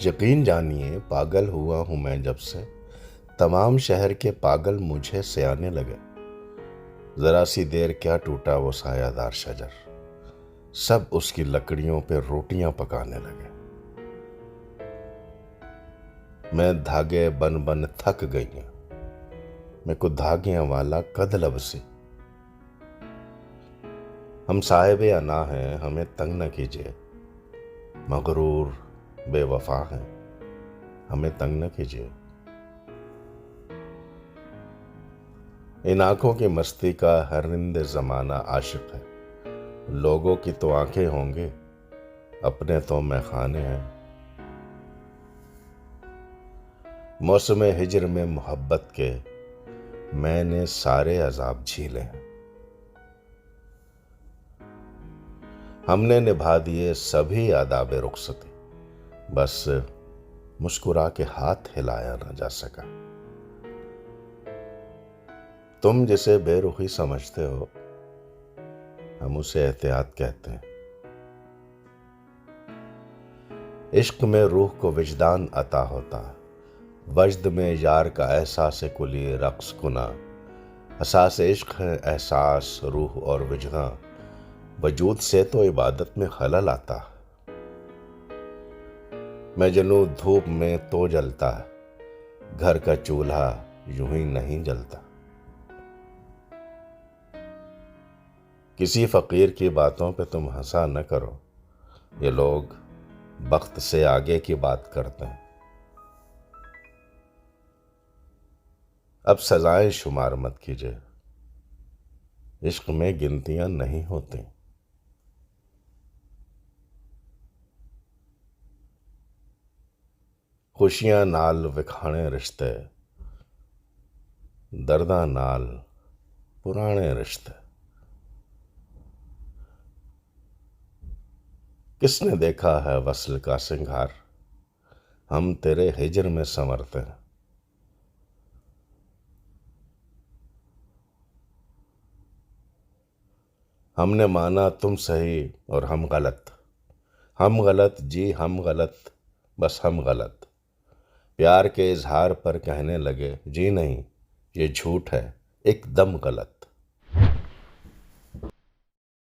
यकीन जानिए पागल हुआ हूं मैं जब से। तमाम शहर के पागल मुझे से आने लगे। जरा सी देर क्या टूटा वो सायादार शजर, सब उसकी लकड़ियों पे रोटियां पकाने लगे। मैं धागे बन बन थक गई हूं, मैं को धागियां वाला कद लब से। हम साहिबे अना हैं, हमें तंग न कीजिए। मगरूर बेवफा हैं, हमें तंग न कीजिए। इन आंखों की मस्ती का हर रिंदे जमाना आशिक है। लोगों की तो आंखें होंगे, अपने तो मैखाने हैं। मौसम हिजर में मोहब्बत के मैंने सारे अजाब झीले हैं। हमने निभा दिए सभी आदाबे रुखसती, बस मुस्कुरा के हाथ हिलाया न जा सका। तुम जिसे बेरुखी समझते हो, हम उसे एहतियात कहते हैं। इश्क में रूह को विजदान अता होता है, वजद में यार का एहसास कुली रक्स कुना। एहसास इश्क है एहसास रूह और विजदां, वजूद से तो इबादत में खलल आता है। मैं जनू धूप में तो जलता है, घर का चूल्हा यूं ही नहीं जलता। किसी फकीर की बातों पे तुम हंसा न करो, ये लोग वक्त से आगे की बात करते हैं। अब सजाएं शुमार मत कीजिए, इश्क में गिनतियां नहीं होती। खुशियां नाल विखाणे रिश्ते, दर्दां नाल पुराने रिश्ते। किसने देखा है वस्ल का सिंगार, हम तेरे हिजर में संवरते हैं। हमने माना तुम सही और हम गलत। हम गलत जी हम गलत, बस हम गलत। प्यार के इजहार पर कहने लगे जी नहीं, ये झूठ है एकदम गलत।